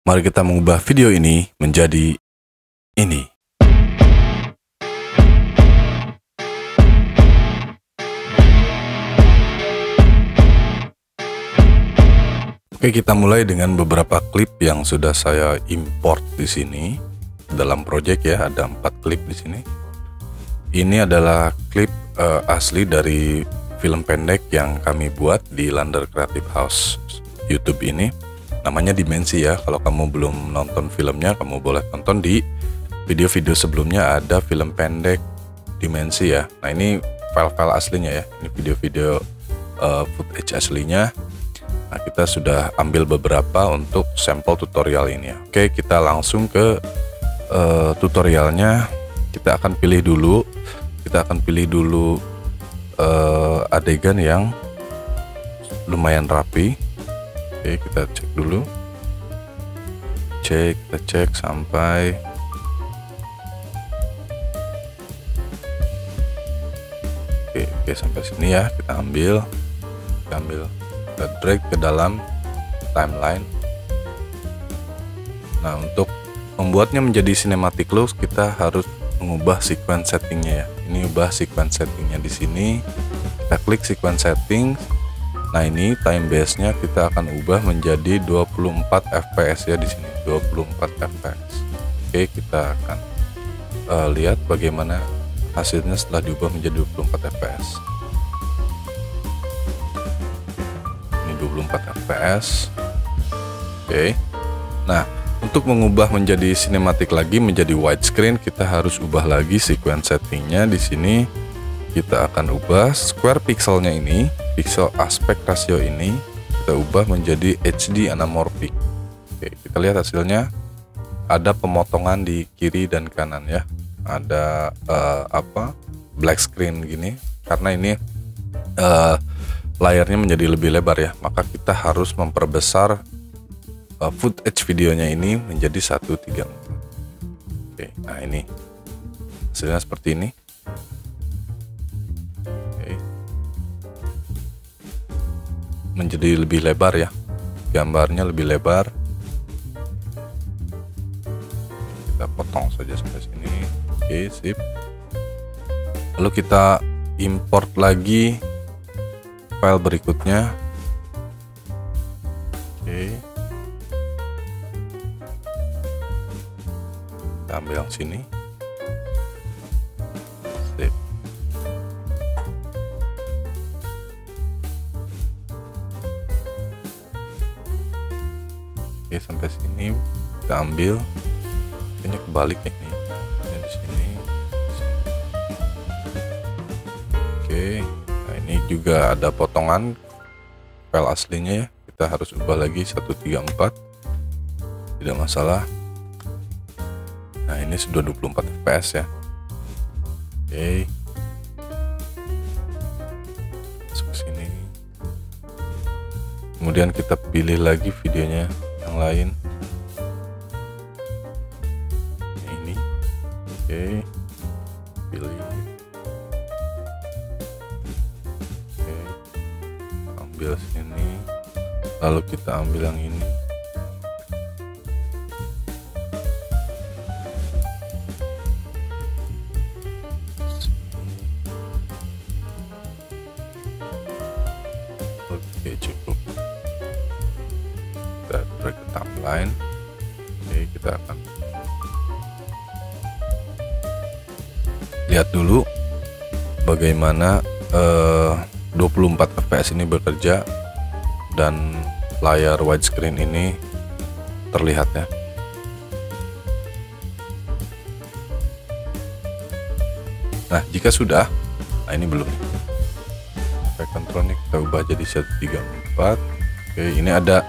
Mari kita mengubah video ini menjadi ini. Oke, kita mulai dengan beberapa klip yang sudah saya import di sini dalam project ya. Ada 4 klip di sini. Ini adalah klip asli dari film pendek yang kami buat di Lander Creative House YouTube ini. Namanya Dimensi ya. Kalau kamu belum nonton filmnya, kamu boleh tonton di video-video sebelumnya. Ada film pendek Dimensi ya. Nah, ini file-file aslinya ya. Ini video-video footage aslinya. Nah, kita sudah ambil beberapa untuk sampel tutorial ini ya. Oke, kita langsung ke tutorialnya. Kita akan pilih dulu adegan yang lumayan rapi. Oke, kita cek dulu. Kita cek sampai oke, sampai sini ya. Kita ambil, kita drag ke dalam timeline. Nah, untuk membuatnya menjadi cinematic look, kita harus mengubah sequence settingnya ya. Ini ubah sequence settingnya di sini. Kita klik sequence setting. Nah, ini time base nya kita akan ubah menjadi 24 fps ya di sini. 24 fps. Oke, kita akan lihat bagaimana hasilnya setelah diubah menjadi 24 fps. 24 fps. Oke. Nah, untuk mengubah menjadi sinematik lagi, menjadi widescreen, kita harus ubah lagi sequence settingnya. Di sini kita akan ubah square pixelnya ini, pixel aspect ratio ini kita ubah menjadi HD anamorphic. Oke, kita lihat hasilnya. Ada pemotongan di kiri dan kanan ya. Ada black screen gini karena ini layarnya menjadi lebih lebar ya, maka kita harus memperbesar footage videonya ini menjadi 1:3. Oke, nah ini hasilnya seperti ini. Oke. Menjadi lebih lebar ya, gambarnya lebih lebar. Kita potong saja sampai sini. Oke, sip. Lalu kita import lagi file berikutnya. Oke, kita ambil yang sini. Sip. Oke, sampai sini kita ambil. Ini kebalik ya, ini di sini. Oke. Ini juga ada potongan file aslinya ya, kita harus ubah lagi 1:3:4, tidak masalah. Nah, ini sudah 24 fps ya. Oke, masuk ke sini, kemudian kita pilih lagi videonya yang lain. Ini oke, pilih. Ambil sini, lalu kita ambil yang ini. Oke, cukup. Kita drag ke timeline. Oke, kita akan lihat dulu bagaimana 24 fps ini bekerja dan layar widescreen ini terlihat ya. Nah, jika sudah, nah ini belum. Efek kontrolnya kita ubah jadi 1:3:4. Oke, ini ada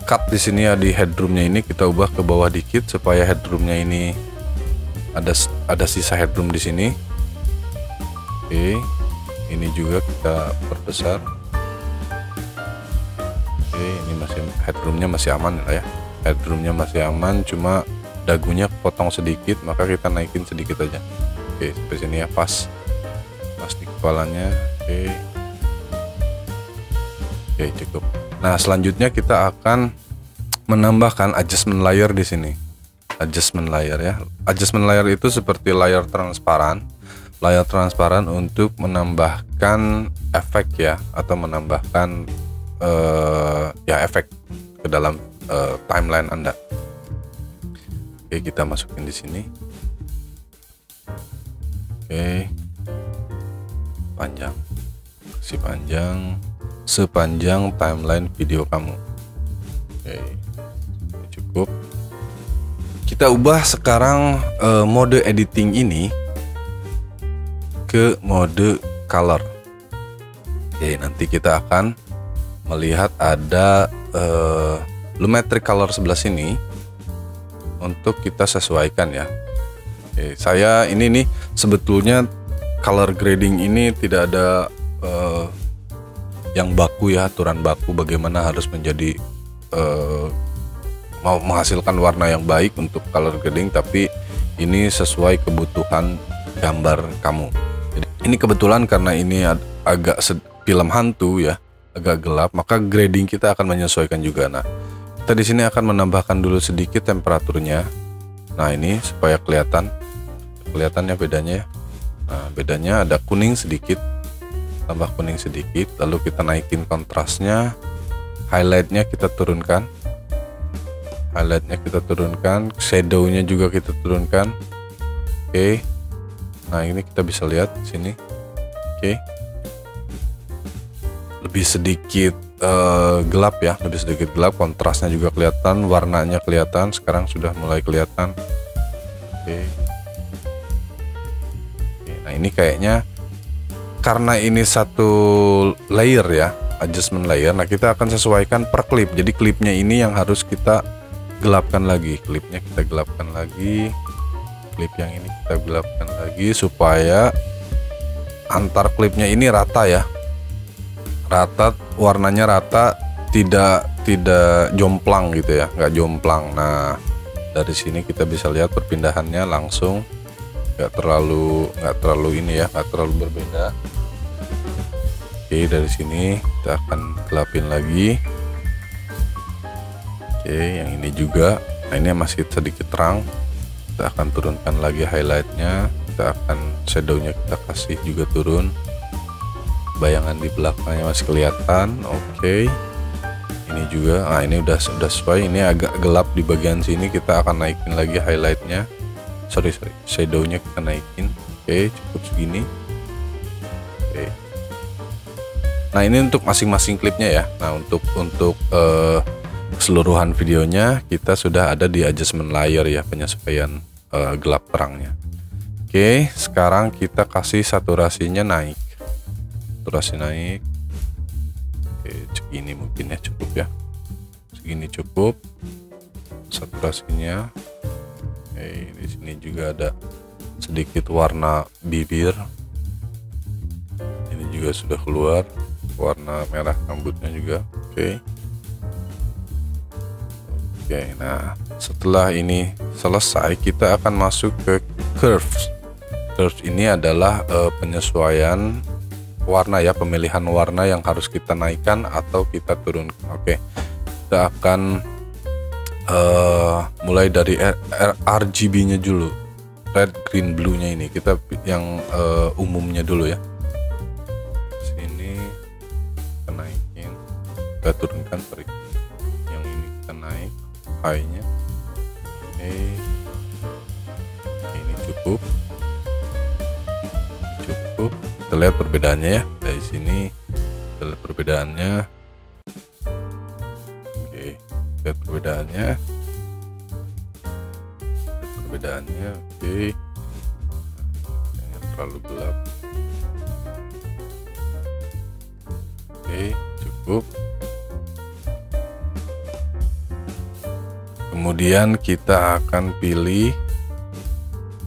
cut di sini ya, di headroomnya ini kita ubah ke bawah dikit supaya headroomnya ini ada sisa headroom di sini. Oke. Ini juga kita perbesar. Oke, ini masih headroomnya masih aman ya. Headroomnya masih aman, cuma dagunya potong sedikit, maka kita naikin sedikit aja. Oke, sampai sini ya, pas di kepalanya. Oke, cukup. Nah, selanjutnya kita akan menambahkan adjustment layer di sini. Adjustment layer ya. Adjustment layer itu seperti layar transparan. Layar transparan untuk menambahkan efek ya, atau menambahkan ya efek ke dalam timeline Anda. Oke, kita masukin di sini. Oke, panjang, kasih panjang sepanjang timeline video kamu. Oke, cukup. Kita ubah sekarang mode editing ini ke mode color. Oke, nanti kita akan melihat ada lumetric color sebelah sini untuk kita sesuaikan ya. Oke, saya ini nih sebetulnya color grading ini tidak ada yang baku ya, aturan baku bagaimana harus menjadi mau menghasilkan warna yang baik untuk color grading, tapi ini sesuai kebutuhan gambar kamu. Jadi, ini kebetulan karena ini agak film hantu ya, agak gelap, maka grading kita akan menyesuaikan juga. Nah, kita di sini akan menambahkan dulu sedikit temperaturnya. Nah, ini supaya kelihatannya bedanya ya. Nah, bedanya ada kuning sedikit, tambah kuning sedikit, lalu kita naikin kontrasnya, highlightnya kita turunkan, shadownya juga kita turunkan. Oke, nah ini kita bisa lihat di sini. Oke, lebih sedikit gelap ya, lebih sedikit gelap, kontrasnya juga kelihatan, warnanya kelihatan, sekarang sudah mulai kelihatan. Oke. Nah, ini kayaknya karena ini satu layer ya, adjustment layer. Nah, kita akan sesuaikan per klip. Jadi klipnya ini yang harus kita gelapkan lagi. Klipnya kita gelapkan lagi. Klip yang ini kita gelapkan lagi supaya antar klipnya ini rata ya. Rata, warnanya rata, tidak jomplang gitu ya, nggak jomplang. Nah, dari sini kita bisa lihat perpindahannya langsung, nggak terlalu ini ya, nggak terlalu berbeda. Oke, dari sini kita akan gelapin lagi. Oke, yang ini juga. Nah, ini masih sedikit terang, kita akan turunkan lagi highlightnya, kita akan shadownya kita kasih juga turun. Bayangan di belakangnya masih kelihatan. Oke, ini juga. Nah, ini udah sesuai. Ini agak gelap di bagian sini, kita akan naikin lagi highlightnya. Sorry, shadownya kita naikin. Oke, cukup segini. Oke. Nah, ini untuk masing-masing klipnya ya. Nah, untuk keseluruhan videonya kita sudah ada di adjustment layer ya, penyesuaian gelap terangnya. Oke, sekarang kita kasih saturasinya naik. Saturasi naik. Oke, segini mungkin ya, cukup ya. Segini cukup saturasinya. Oke, di sini juga ada sedikit warna bibir. Ini juga sudah keluar warna merah rambutnya juga. Oke. Oke, nah setelah ini selesai kita akan masuk ke curves. Curves ini adalah penyesuaian warna ya, pemilihan warna yang harus kita naikkan atau kita turunkan. Oke, kita akan mulai dari RGB-nya dulu, red, green, blue-nya ini kita yang umumnya dulu ya. Sini kita naikin, kita turunkan, sorry. Yang ini kita naik high-nya. Oke, ini cukup. Kita lihat perbedaannya ya, dari sini kita lihat perbedaannya. Oke, lihat perbedaannya. Oke, jangan terlalu gelap. Oke, cukup. Kemudian kita akan pilih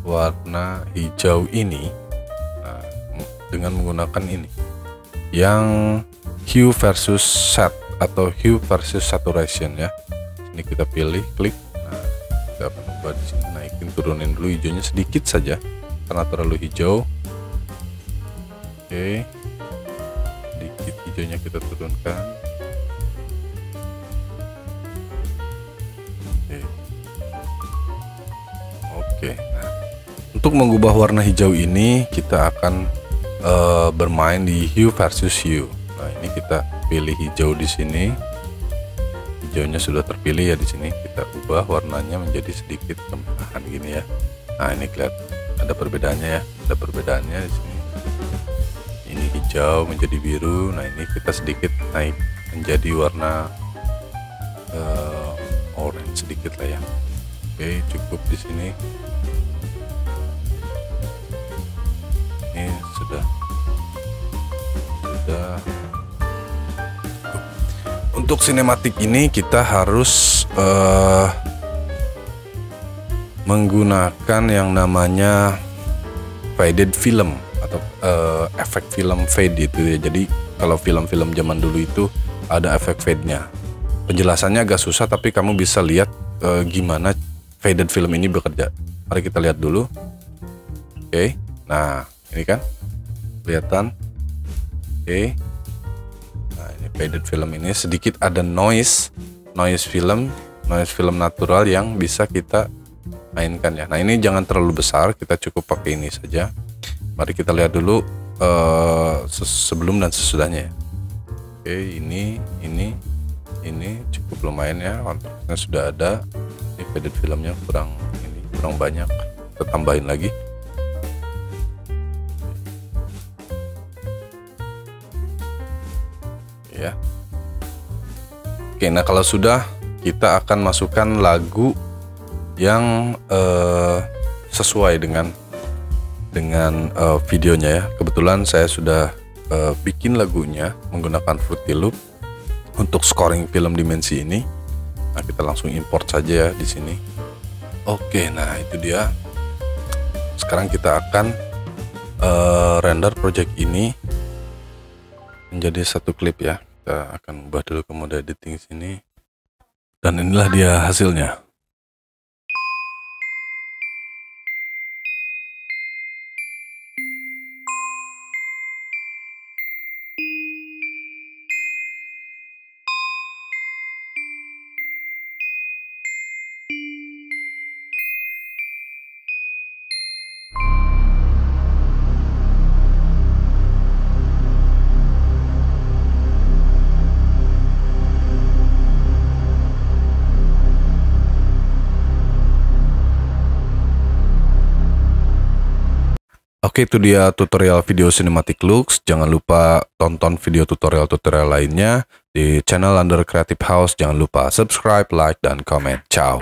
warna hijau ini dengan menggunakan ini yang hue versus set atau hue versus saturation ya. Ini kita pilih, klik. Nah, kita akan ubah di sini, naikin, turunin dulu hijaunya sedikit saja karena terlalu hijau. Oke, sedikit hijaunya kita turunkan. Oke. Nah, untuk mengubah warna hijau ini kita akan bermain di hue versus hue. Nah, ini kita pilih hijau di sini. Hijaunya sudah terpilih ya di sini. Kita ubah warnanya menjadi sedikit kemerahan gini ya. Nah, ini kelihatan ada perbedaannya ya. Ada perbedaannya di sini. Ini hijau menjadi biru. Nah, ini kita sedikit naik menjadi warna orange sedikit lah ya. Oke, cukup di sini. Ini sudah. Untuk sinematik ini kita harus menggunakan yang namanya faded film atau efek film fade itu ya. Jadi kalau film-film zaman dulu itu ada efek fade-nya. Penjelasannya agak susah, tapi kamu bisa lihat gimana faded film ini bekerja. Mari kita lihat dulu. Oke, nah ini kan kelihatan. Oke, nah ini faded film ini sedikit ada noise film natural yang bisa kita mainkan ya. Nah, ini jangan terlalu besar, kita cukup pakai ini saja. Mari kita lihat dulu sebelum dan sesudahnya ya. Oke, ini cukup lumayan ya, kontrasnya sudah ada. Ini faded filmnya kurang banyak, kita tambahin lagi. Ya. Oke, nah kalau sudah, kita akan masukkan lagu yang sesuai dengan videonya ya. Kebetulan saya sudah bikin lagunya menggunakan Fruity Loop untuk scoring film dimensi ini. Nah, kita langsung import saja ya di sini. Oke, nah itu dia. Sekarang kita akan render project ini menjadi satu klip ya. Kita akan ubah dulu ke mode editing sini, dan inilah dia hasilnya. Oke, itu dia tutorial video Cinematic Lux. Jangan lupa tonton video tutorial-tutorial lainnya di channel Under Creative House. Jangan lupa subscribe, like, dan komen. Ciao.